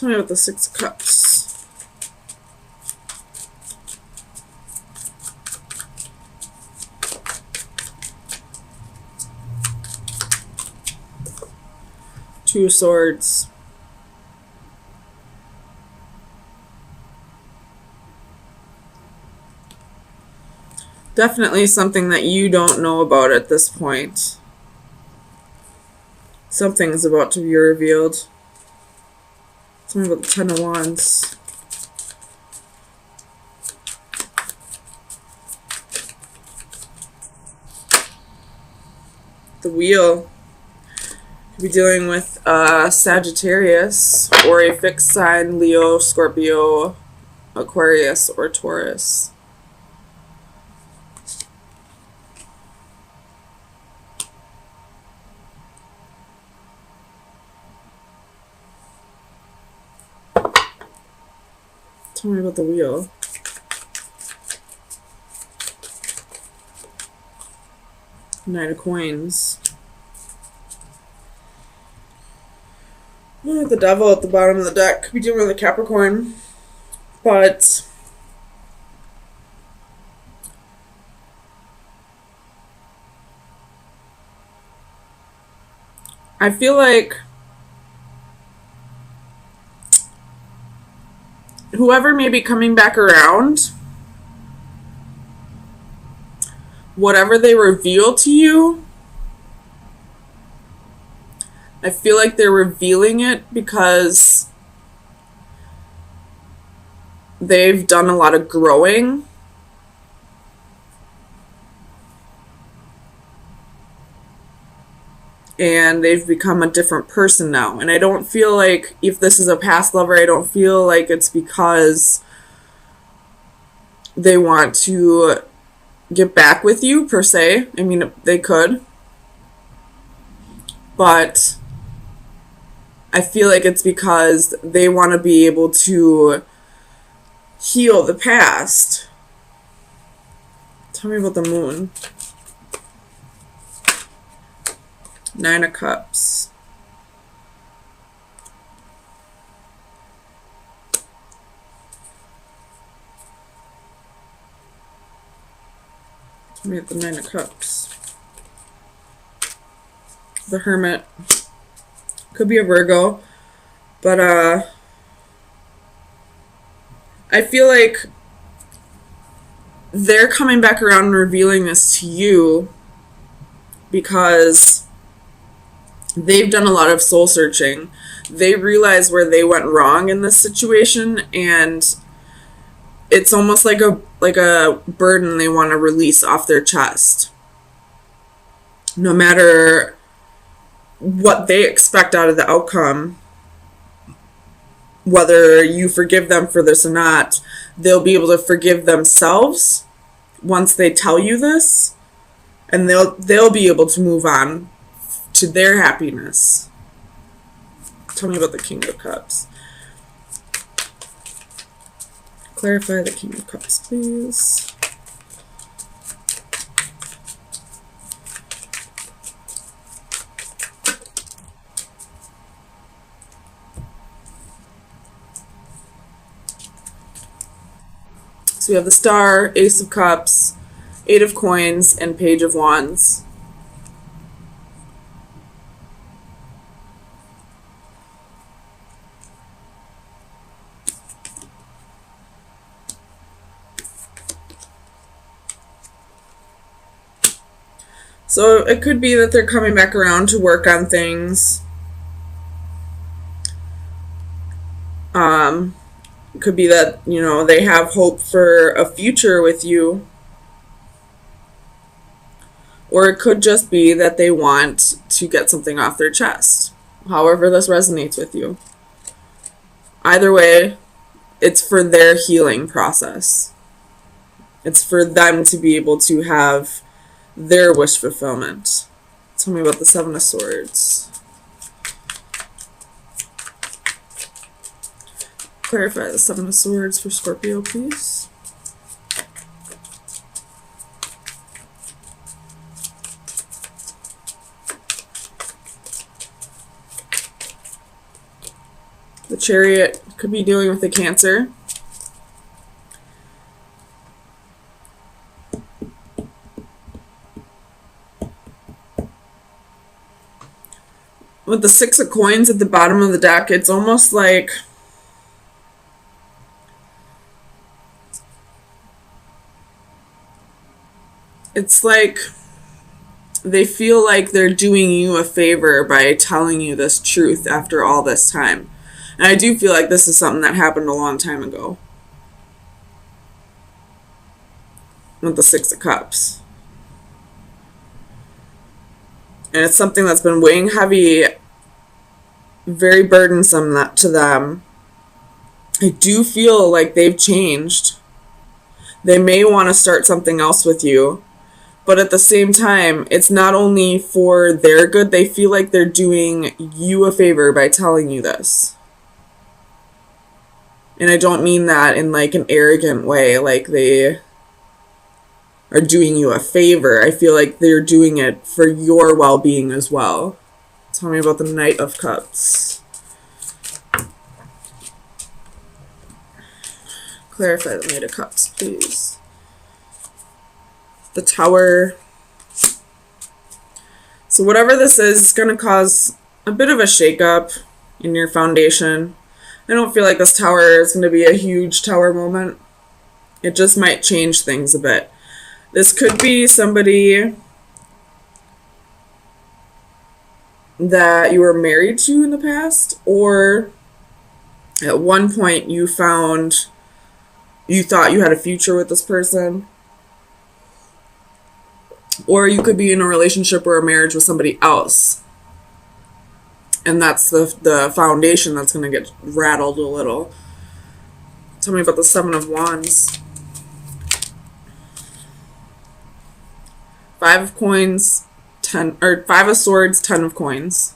Tell me about the Six of Cups. Two of Swords. Definitely something that you don't know about at this point. Something's about to be revealed. Tell me about the Ten of Wands. The Wheel. Could be dealing with Sagittarius or a fixed sign, Leo, Scorpio, Aquarius, or Taurus. Tell me about the Wheel. Nine of Coins. The Devil at the bottom of the deck. Could be dealing with a Capricorn. But I feel like whoever may be coming back around, whatever they reveal to you, I feel like they're revealing it because they've done a lot of growing. And they've become a different person now. And I don't feel like, if this is a past lover, I don't feel like it's because they want to get back with you, per se. I mean, they could. But I feel like it's because they want to be able to heal the past. Tell me about the Moon. Nine of Cups. Tell me about the Nine of Cups. The Hermit. Could be a Virgo. But I feel like they're coming back around and revealing this to you because they've done a lot of soul searching. They realize where they went wrong in this situation, and it's almost like a burden they want to release off their chest. No matter what they expect out of the outcome, whether you forgive them for this or not, they'll be able to forgive themselves once they tell you this, and they'll be able to move on to their happiness. Tell me about the King of Cups. Clarify the King of Cups, please. So we have the Star, Ace of Cups, Eight of Coins, and Page of Wands. So it could be that they're coming back around to work on things. It could be that, they have hope for a future with you. Or it could just be that they want to get something off their chest. However this resonates with you. Either way, it's for their healing process. It's for them to be able to have their wish fulfillment. Tell me about the Seven of Swords. Clarify the Seven of Swords for Scorpio, please. The Chariot could be dealing with the Cancer. With the Six of Coins at the bottom of the deck, it's almost like they feel like they're doing you a favor by telling you this truth after all this time. And I do feel like this is something that happened a long time ago. With the Six of Cups. And it's something that's been weighing heavy, very burdensome to them. I do feel like they've changed. They may want to start something else with you. But at the same time, it's not only for their good, they feel like they're doing you a favor by telling you this. And I don't mean that in like an arrogant way, like they are doing you a favor. I feel like they're doing it for your well-being as well. Tell me about the Knight of Cups. Clarify the Knight of Cups, please. The Tower. So whatever this is, it's going to cause a bit of a shakeup in your foundation. I don't feel like this Tower is going to be a huge Tower moment. It just might change things a bit. This could be somebody that you were married to in the past, or at one point you thought you had a future with this person. Or you could be in a relationship or a marriage with somebody else. And that's the foundation that's going to get rattled a little. Tell me about the Seven of Wands. Five of Coins, Five of Swords, Ten of Coins.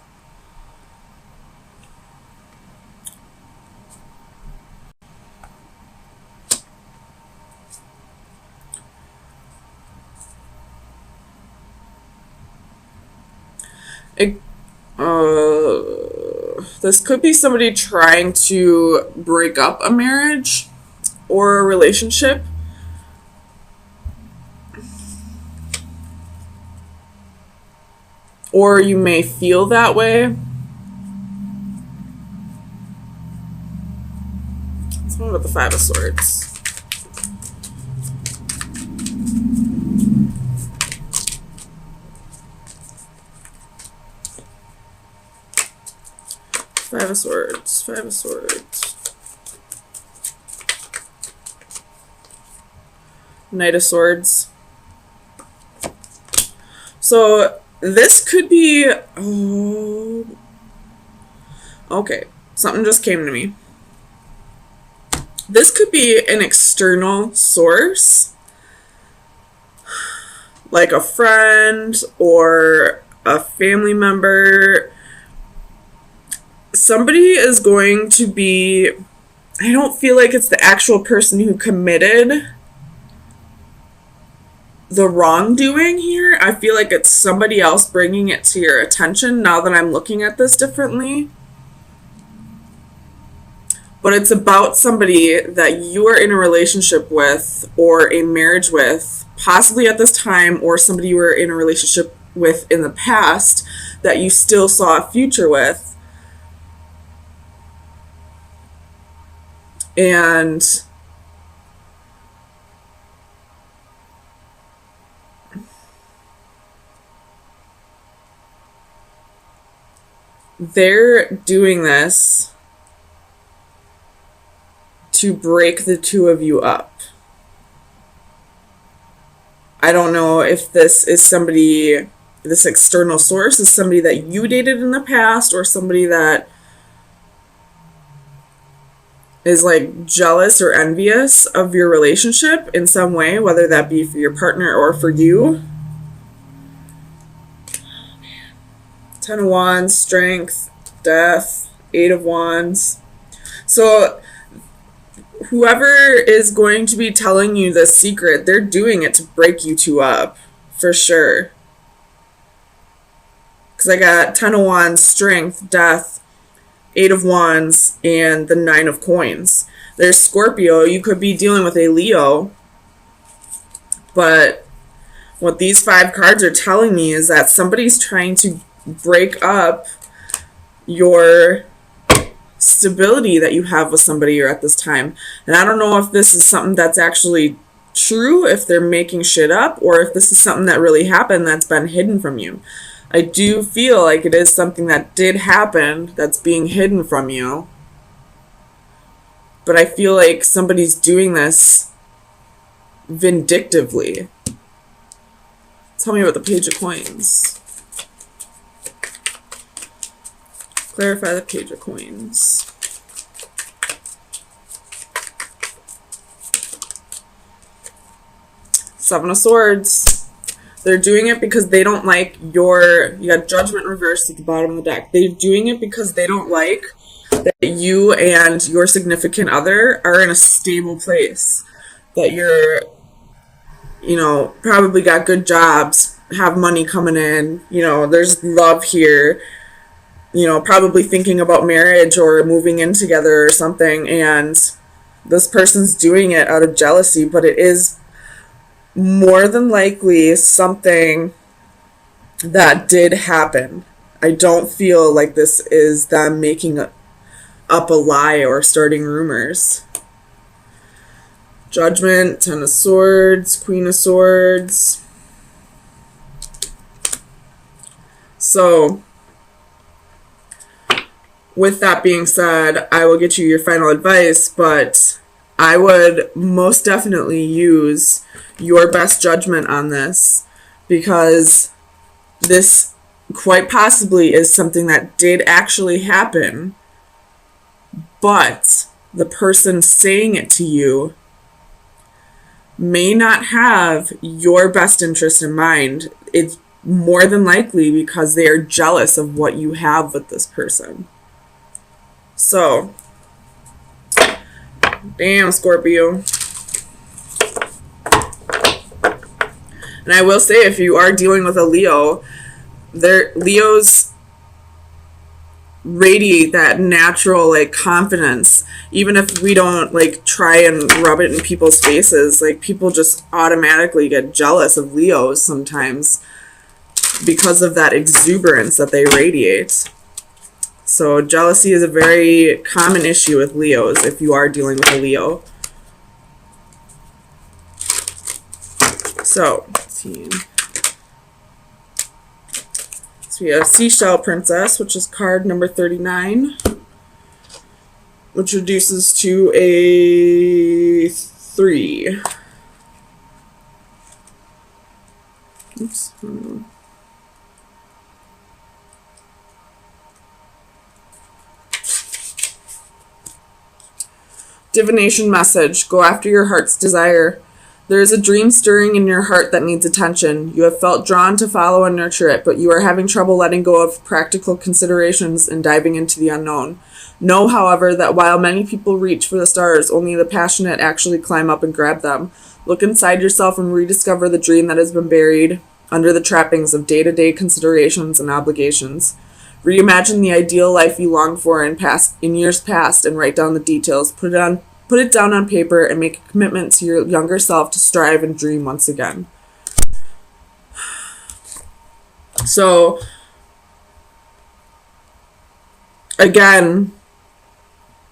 This could be somebody trying to break up a marriage or a relationship. Or you may feel that way. Let's talk about the Five of Swords. Five of Swords, Five of Swords. Knight of Swords. So this could be... Oh, okay, something just came to me. This could be an external source, like a friend or a family member. Somebody is going to be... I don't feel like it's the actual person who committed the wrongdoing here. I feel like it's somebody else bringing it to your attention now that I'm looking at this differently. But it's about somebody that you are in a relationship with or a marriage with, possibly at this time, or somebody you were in a relationship with in the past that you still saw a future with. And they're doing this to break the two of you up. I don't know if this is somebody, this external source is somebody that you dated in the past, or somebody that is like jealous or envious of your relationship in some way, whether that be for your partner or for you. Ten of Wands, Strength, Death, Eight of Wands. So whoever is going to be telling you this secret, they're doing it to break you two up, for sure. Because I got Ten of Wands, Strength, Death, Eight of Wands, and the Nine of Coins. There's Scorpio. You could be dealing with a Leo, but what these 5 cards are telling me is that somebody's trying to break up your stability that you have with somebody you're at this time. And I don't know if this is something that's actually true, if they're making shit up, or if this is something that really happened that's been hidden from you. I do feel like it is something that did happen that's being hidden from you. But I feel like somebody's doing this vindictively. Tell me about the Page of Coins. Clarify the Page of Coins. Seven of Swords. They're doing it because they don't like your... You got Judgment reversed at the bottom of the deck. They're doing it because they don't like that you and your significant other are in a stable place. That you're, you know, probably got good jobs, have money coming in, you know, there's love here, you know, probably thinking about marriage or moving in together or something, and this person's doing it out of jealousy, but it is more than likely something that did happen. I don't feel like this is them making up a lie or starting rumors. Judgment, Ten of Swords, Queen of Swords. So, with that being said, I will get you your final advice, but I would most definitely use your best judgment on this, because this quite possibly is something that did actually happen, but the person saying it to you may not have your best interest in mind. It's more than likely because they are jealous of what you have with this person. So, damn, Scorpio. And I will say, if you are dealing with a Leo, Leos radiate that natural, like, confidence. Even if we don't, like, try and rub it in people's faces, like, people just automatically get jealous of Leos sometimes because of that exuberance that they radiate. So jealousy is a very common issue with Leos if you are dealing with a Leo. So, let's see. So we have Seashell Princess, which is card number 39, which reduces to a 3. Oops. Divination message. Go after your heart's desire. There is a dream stirring in your heart that needs attention. You have felt drawn to follow and nurture it, but you are having trouble letting go of practical considerations and diving into the unknown. Know, however, that while many people reach for the stars, only the passionate actually climb up and grab them. Look inside yourself and rediscover the dream that has been buried under the trappings of day-to-day considerations and obligations. Reimagine the ideal life you longed for in years past and write down the details. Put it down on paper and make a commitment to your younger self to strive and dream once again. So, again,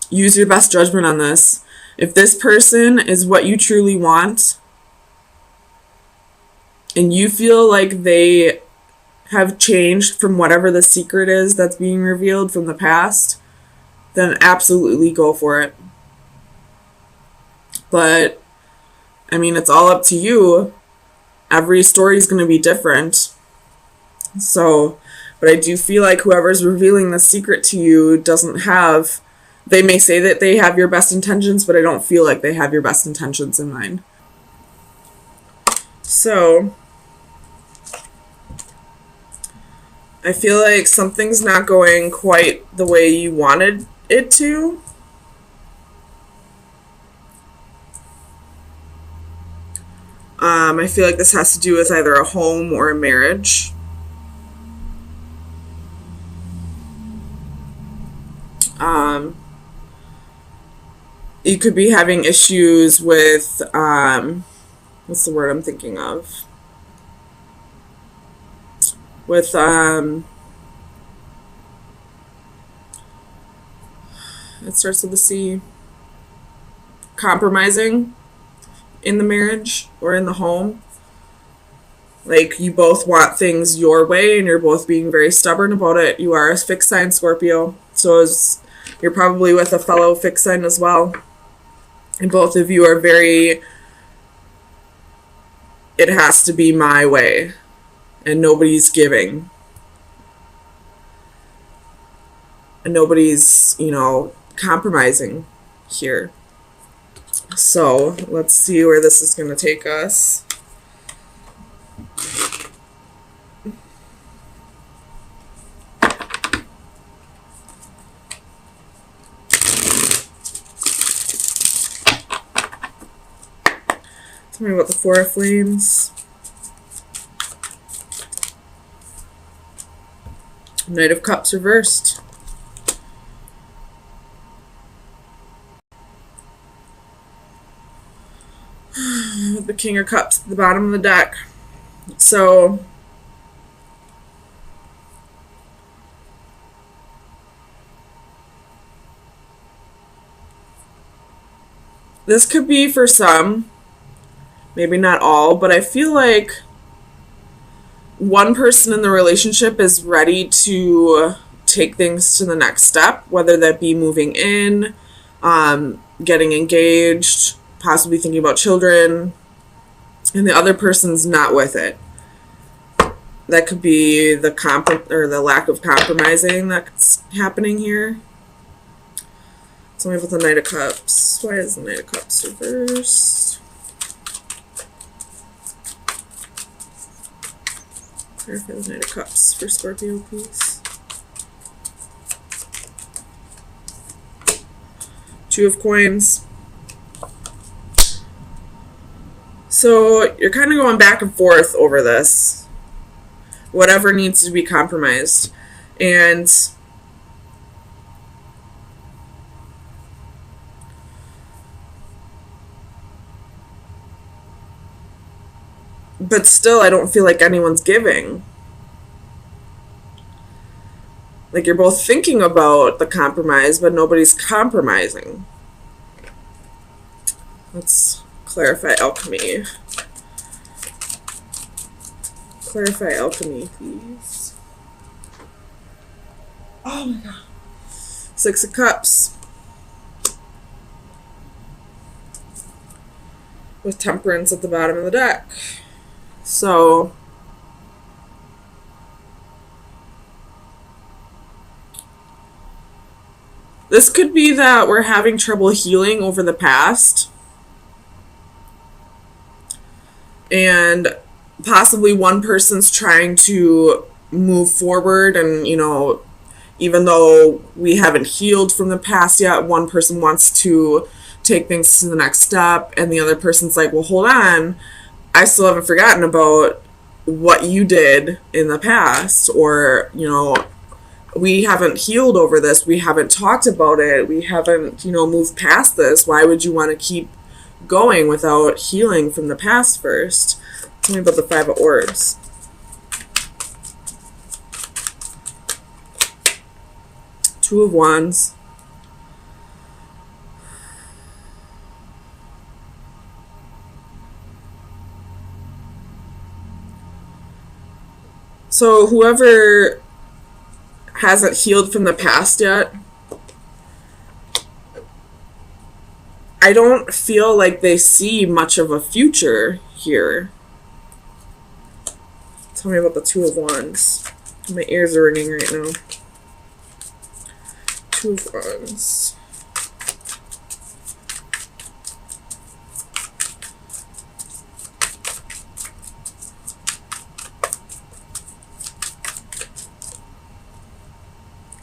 use your best judgment on this. If this person is what you truly want, and you feel like they have changed from whatever the secret is that's being revealed from the past, then absolutely go for it. But, I mean, it's all up to you. Every story is going to be different. So, but I do feel like whoever's revealing the secret to you doesn't have... They may say that they have your best intentions, but I don't feel like they have your best intentions in mind. So, I feel like something's not going quite the way you wanted it to. I feel like this has to do with either a home or a marriage. You could be having issues with, what's the word I'm thinking of? With, it starts with a C. Compromising in the marriage or in the home. Like, you both want things your way and you're both being very stubborn about it. You are a fixed sign Scorpio, so you're probably with a fellow fixed sign as well. And both of you are very, it has to be my way, and nobody's giving. And nobody's, compromising here. So let's see where this is going to take us. Tell me about the Four of Flames. Knight of Cups reversed. The King of Cups at the bottom of the deck. So this could be for some, maybe not all, but I feel like one person in the relationship is ready to take things to the next step, whether that be moving in, getting engaged, possibly thinking about children, and the other person's not with it. That could be the lack of compromising that's happening here. Tell me about the Knight of Cups. Why is the Knight of Cups reversed? Clarify the Knight of Cups for Scorpio, please. Two of Coins. So you're kind of going back and forth over this. Whatever needs to be compromised. But still, I don't feel like anyone's giving. Like, you're both thinking about the compromise, but nobody's compromising. Let's clarify alchemy. Clarify alchemy, please. Oh my god. Six of Cups. With Temperance at the bottom of the deck. So this could be that we're having trouble healing over the past. And possibly one person's trying to move forward and, even though we haven't healed from the past yet, one person wants to take things to the next step and the other person's like, well, hold on, I still haven't forgotten about what you did in the past, or, we haven't healed over this, we haven't talked about it, we haven't, moved past this. Why would you want to keep going without healing from the past first? Tell me about the Five of Orbs. Two of Wands. So whoever hasn't healed from the past yet, I don't feel like they see much of a future here. Tell me about the Two of Wands. My ears are ringing right now. Two of Wands.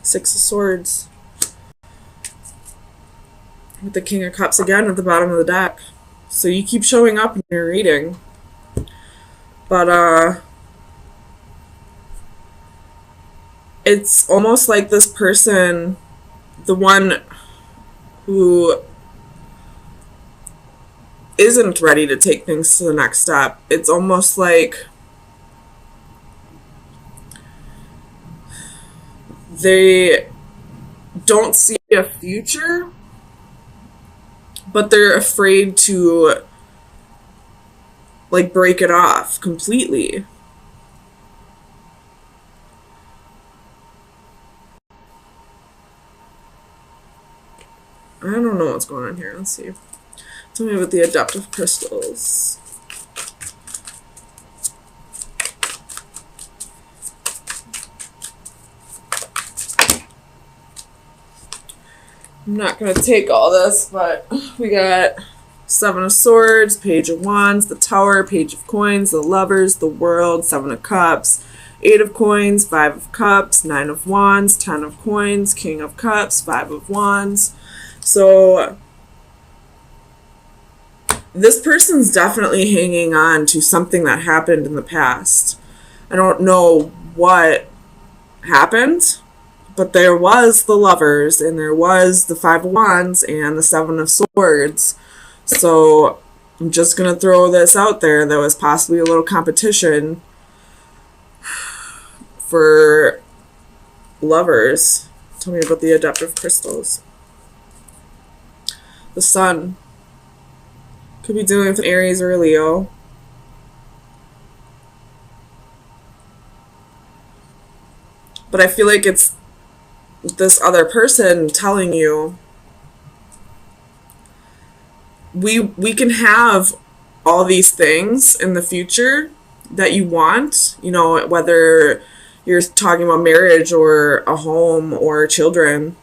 Six of Swords. With the King of Cups again at the bottom of the deck. So you keep showing up in your reading. But, it's almost like this person the one who isn't ready to take things to the next step. It's almost like they don't see a future, but they're afraid to like break it off completely. I don't know what's going on here. Let's see. Tell me about the adaptive crystals. I'm not going to take all this, but we got Seven of Swords, Page of Wands, the Tower, Page of Coins, the Lovers, the World, Seven of Cups, Eight of Coins, Five of Cups, Nine of Wands, Ten of Coins, King of Cups, Five of Wands. So this person's definitely hanging on to something that happened in the past. I don't know what happened, but there was the Lovers, and there was the Five of Wands, and the Seven of Swords. So I'm just going to throw this out there. There was possibly a little competition for lovers. Tell me about the adaptive crystals. The Sun. Could be dealing with an Aries or a Leo. But I feel like it's this other person telling you we can have all these things in the future that you want, you know, whether you're talking about marriage or a home or children.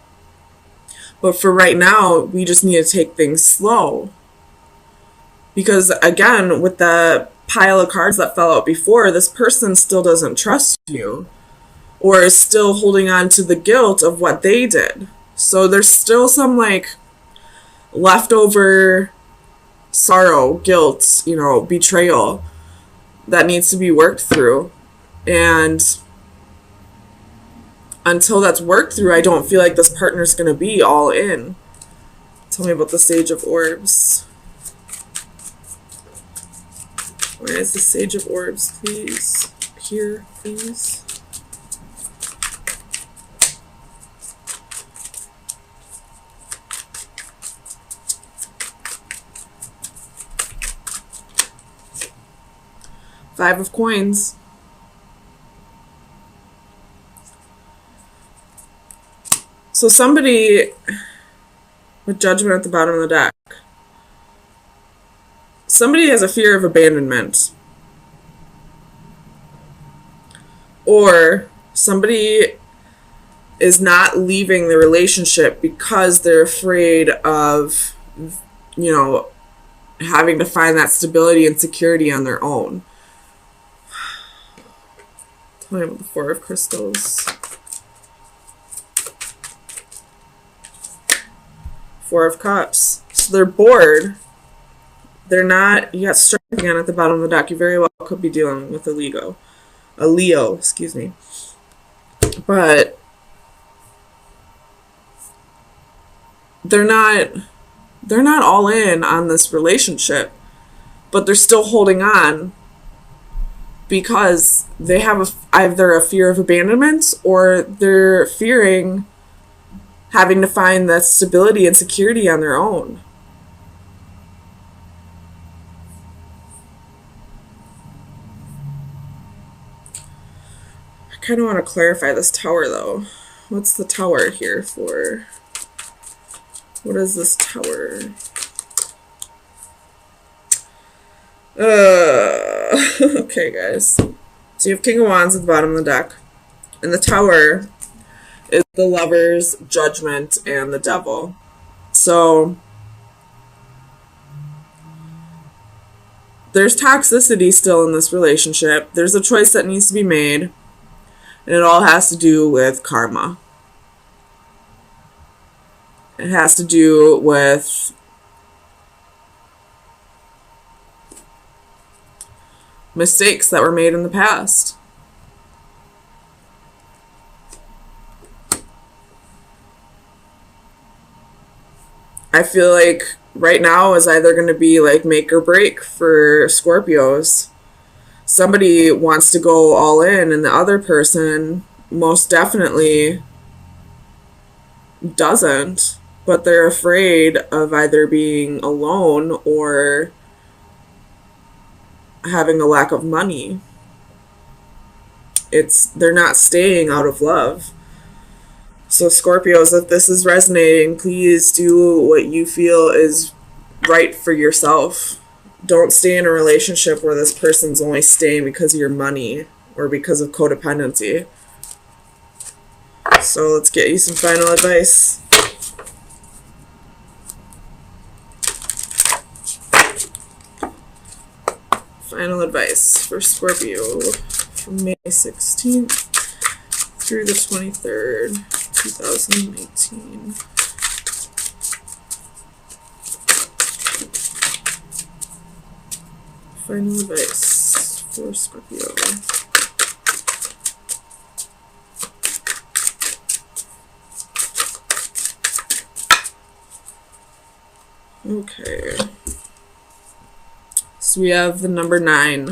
But for right now, we just need to take things slow. Because again, with the pile of cards that fell out before, this person still doesn't trust you, or is still holding on to the guilt of what they did. So there's still some like leftover sorrow, guilt, you know, betrayal that needs to be worked through. And until that's worked through, I don't feel like this partner's going to be all in. Tell me about the Sage of Orbs. Where is the Sage of Orbs, please? Here, please. Five of Coins. So somebody with Judgment at the bottom of the deck. Somebody has a fear of abandonment. Or somebody is not leaving the relationship because they're afraid of, you know, having to find that stability and security on their own. Tell me about the Four of Crystals. Four of Cups. So they're bored. They're not, you got Strength again at the bottom of the deck. You very well could be dealing with a Leo, excuse me. But they're not all in on this relationship, but they're still holding on because they have either a fear of abandonment, or they're fearing having to find that stability and security on their own. I kind of want to clarify this Tower, though. What's the Tower here for? What is this Tower? Okay, guys. So you have King of Wands at the bottom of the deck. And the Tower is the Lovers, Judgment, and the Devil. So there's toxicity still in this relationship. There's a choice that needs to be made. And it all has to do with karma. It has to do with mistakes that were made in the past. I feel like right now is either going to be like make or break for Scorpios. Somebody wants to go all in, and the other person most definitely doesn't, but they're afraid of either being alone or having a lack of money. They're not staying out of love. So Scorpios, if this is resonating, please do what you feel is right for yourself. Don't stay in a relationship where this person's only staying because of your money or because of codependency. So let's get you some final advice. Final advice for Scorpio from May 16th through the 23rd, 2018. Final advice for Scorpio. Okay. So we have the number 9.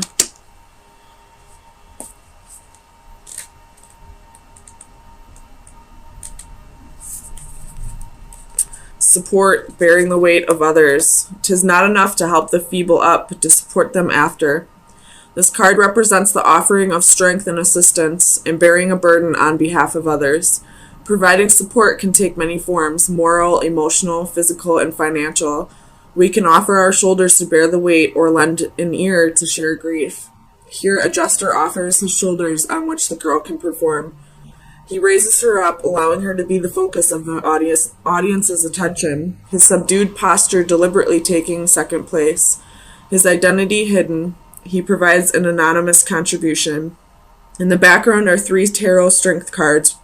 Support bearing the weight of others. 'Tis not enough to help the feeble up, but to support them after. This card represents the offering of strength and assistance and bearing a burden on behalf of others. Providing support can take many forms: moral, emotional, physical, and financial. We can offer our shoulders to bear the weight or lend an ear to share grief. Here, a jester offers his shoulders on which the girl can perform. He raises her up, allowing her to be the focus of the audience's attention, his subdued posture deliberately taking second place. His identity hidden, he provides an anonymous contribution. In the background are 3 tarot strength cards,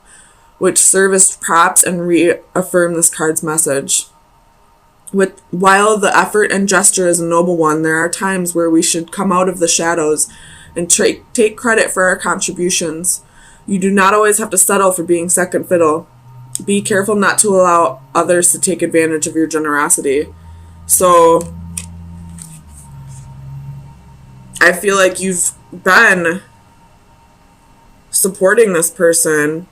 which serve as props and reaffirm this card's message. While the effort and gesture is a noble one, there are times where we should come out of the shadows and take credit for our contributions. You do not always have to settle for being second fiddle. Be careful not to allow others to take advantage of your generosity. So, I feel like you've been supporting this person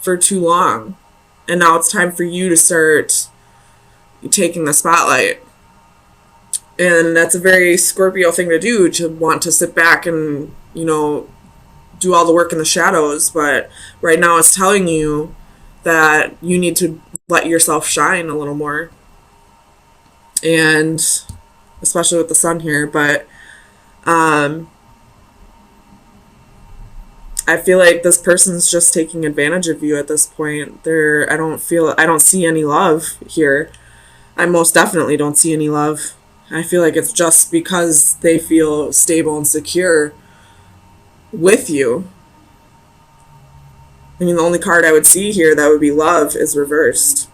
for too long. And now it's time for you to start taking the spotlight. And that's a very Scorpio thing to do, to want to sit back and, do all the work in the shadows. But right now it's telling you that you need to let yourself shine a little more. And especially with the sun here. But I feel like this person's just taking advantage of you at this point. I don't see any love here. I most definitely don't see any love. I feel like it's just because they feel stable and secure with you. I mean, the only card I would see here that would be love is reversed.